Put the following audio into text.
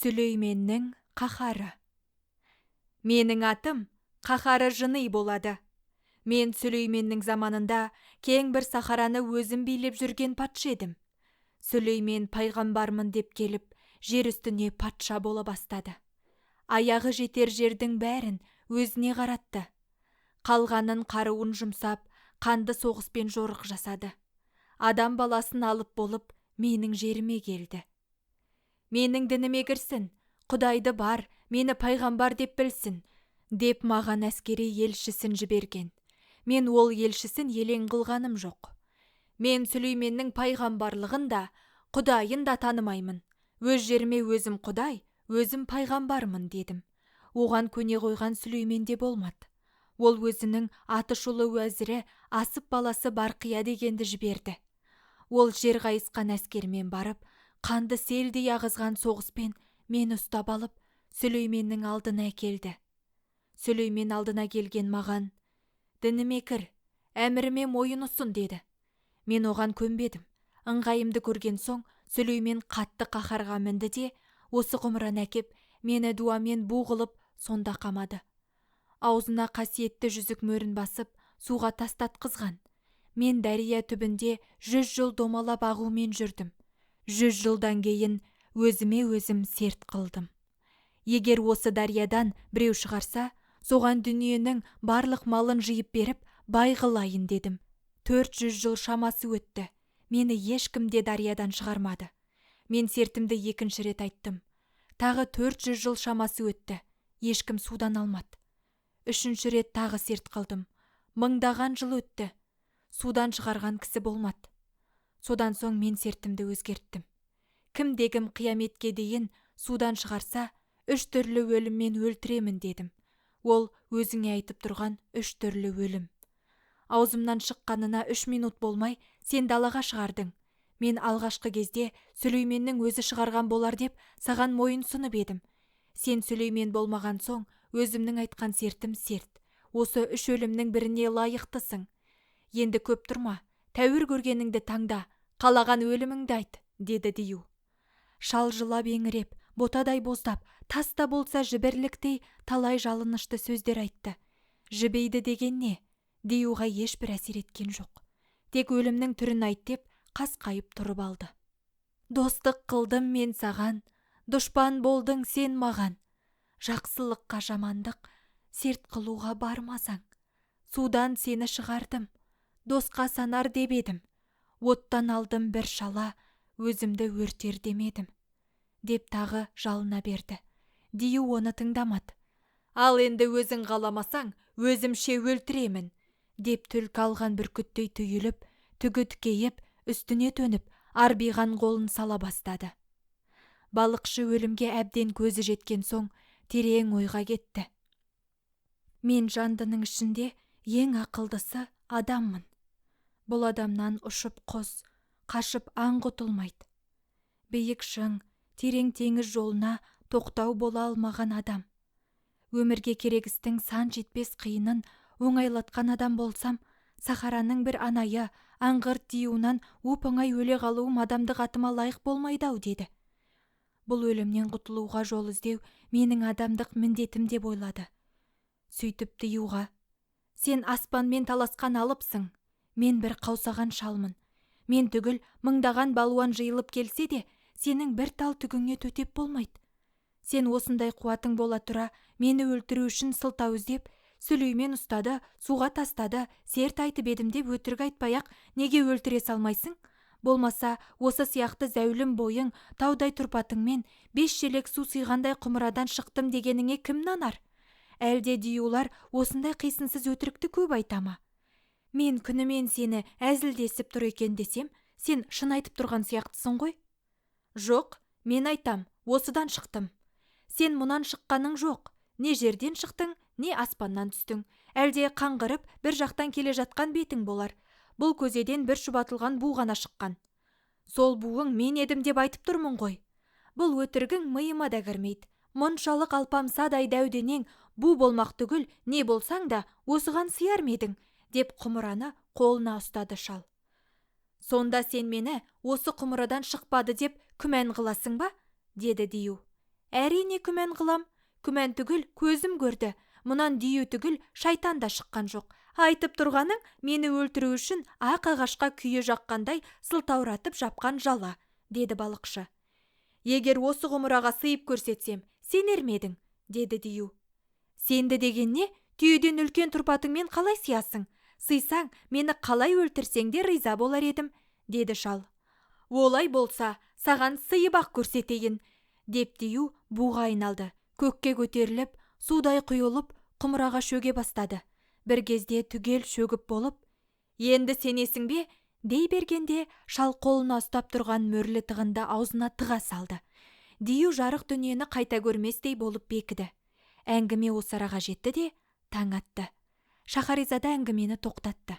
Сүлейменнің қаһары. Менің атым қаһары жыни болады. Мен Сүлейменнің заманында кең бір сахараны өзім билеп жүрген патша едім. Сүлеймен пайғамбармын деп келіп, жер үстіне патша бола бастады. Аяғы жетер жердің бәрін өзіне қаратты. Қалғанын қаруын жұмсап, қанды соғыспен жорық жасады. Адам баласын алып болып, менің жеріме келді. Менің дініме кірсін, Құдайды бар, мені пайғамбар деп білсін, деп маған әскери елшісін жіберген. Мен ол елшісін елең қылғаным жоқ. Мен Сүлейменнің пайғамбарлығын да, Құдайын да танымаймын. Өз жеріме өзім Құдай, өзім пайғамбармын дедім. Оған көне қойған Сүлеймен де болмады. Ол өзінің атышулы уәзірі Асып баласы Барқия дегенді жіберді. Ол жер қайысқан әскермен барып, қанды селдей ағызған соғыспен мені ұстап алып, Сүлейменнің алдына әкелді. Сүлеймен алдына келген маған, «Дініме кір, әміріме мойын ұсын» деді. Мен оған көнбедім. Ыңғайымды көрген соң, Сүлеймен қатты қаһарға мінді де, осы құмыран әкеп, мені дуамен буғылып, сонда қамады. Аузына қасиетті жүзік мөрін басып, суға тастатқызған. Мен дария түбінде 100 жыл домалап ағумен жүрдім. 100 жылдан кейін өзіме өзім серт қылдым. Егер осы дариядан біреу шығарса, соған дүниенің барлық малын жиып беріп, бай қылайын дедім. 400 жыл шамасы өтті. Мені ешкім де дариядан шығармады. Мен сертімді екінші рет айттым. Тағы 400 жыл шамасы өтті. Ешкім судан алмады. Үшінші рет тағы серт қылдым. Мыңдаған жыл өтті. Судан шығарған кісі болмады. Содан соң мен сертімді өзгерттім. Кімдегім қияметке дейін судан шығарса, 3 түрлі өліммен өлтіремін дедім. Ол өзіңе айтып тұрған 3 түрлі өлім. Аузымнан шыққанына 3 минут болмай, сен далаға шығардың. Мен алғашқы кезде Сүлейменнің өзі шығарған болар деп саған мойын сұнып едім. Сен Сүлеймен болмаған соң, өзімнің айтқан сертім серт. Осы 3 өлімнің біріне лайықтысың. Енді көп тұрма, тәуір көргеніңді таңда, қалаған өліміңді айт, деді Дию. Шал жылап еңіреп, ботадай боздап, таста болса жібірліктей талай жалынышты сөздер айтты. Жібейді деген не? Диюға ешбір әсер еткен жоқ. Тек өлімнің түрін айт деп, қасқайып тұрып алды. Достық қылдым мен саған, дұшпан болдың сен маған. Жақсылыққа жамандық, серт қылуға бармасаң. Судан сені шығардым, досқа санар деп едім. Оттан алдым бір шала, өзімді өртер демедім. Деп тағы жалына берді. Дию оны тыңдамады. Ал енді өзің қаламасаң, өзімше өлтіремін. Деп түлкі алған бүркіттей түйіліп, түгі тікейіп, үстіне төніп, арбиған қолын сала бастады. Балықшы өлімге әбден көзі жеткен соң, терең ойға кетті. Мен жандының ішінде ең ақылдысы адаммын. Бұл адамнан ұшып қос, қашып аң құтылмайды. Биік шың, терең теңіз жолына тоқтау бола алмаған адам. Өмірге керегістің сан жетпес қиынын оңайлатқан адам болсам, Сахараның бір анайы, аңғырт Диюнан оп-оңай өле қалуым адамдық атыма лайық болмайды-ау деді. Бұл өлімнен құтылуға жол іздеу менің адамдық міндетім деп ойлады. Сөйтіп Диюға, сен аспанмен таласқан алыпсың, мен бір қаусаған шалмын. Мен түгіл мыңдаған балуан жиылып келсе де, сенің бір тал түгіңе төтеп болмайды. Сен осындай қуатың бола тұра, мені өлтіру үшін сылтау іздеп, Сүлеймен ұстады, суға тастады, серт айтып едім деп өтірік айтпай-ақ неге өлтіре салмайсың? Болмаса, осы сияқты зәулім бойың, таудай тұрпатыңмен 5 шелек су сыйғандай құмырадан шықтым дегеніңе кім нанар? Әлде Диюлар осындай қисынсыз өтірікті көп айтама? Мен күнімен сені әзілдесіп тұр екен десем, сен шын айтып тұрған сияқтысың ғой? Жоқ, мен айтам, осыдан шықтым. Сен мұнан шыққаның жоқ. Не жерден шықтың, не аспаннан түстің. Әлде қаңғырып, бір жақтан келе жатқан бетің болар. Бұл көзеден бір шұбатылған бу ғана шыққан. Сол буың мен едім деп айтып тұрмын ғой. Бұл өтірігің миыма да кірмейді. Мұншалық алпамсадай дәуденең бу болмақ түгіл, не болсаң да осыған сияр медің, деп құмыраны қолына ұстады шал. Сонда сен мені осы құмырадан шықпады деп күмән қыласың ба? Деді Дию. Әрине күмән қылам. Күмән түгіл, көзім көрді. Мұнан дүйі түгіл, шайтан да шыққан жоқ. Айтып тұрғаның, мені өлтіру үшін ақ ағашқа күйе жаққандай сылтауратып жапқан жала, деді балықшы. Егер осы ғұмыраға сыйып көрсетсем, сенер медің, деді дию. Сенді деген не? Түйеден үлкен тұрпатыңмен қалай сиясың? Сыйсаң, мені қалай өлтірсең де риза болар едім, деді шал. Олай болса, саған сыйып-ақ көрсетейін, деп дию буға айналды. Көкке көтеріліп, судай құйылып, құмыраға шөге бастады. Бір кезде түгел шөгіп болып, енді сенесің бе? Дей бергенде, шал қолына ұстап тұрған мөрлі тығынды аузына тыға салды. Дию жарық дүниені қайта көрместей болып бекіді. Әңгіме осы араға жетті де таң атты. Шахаризада әңгімені тоқтатты.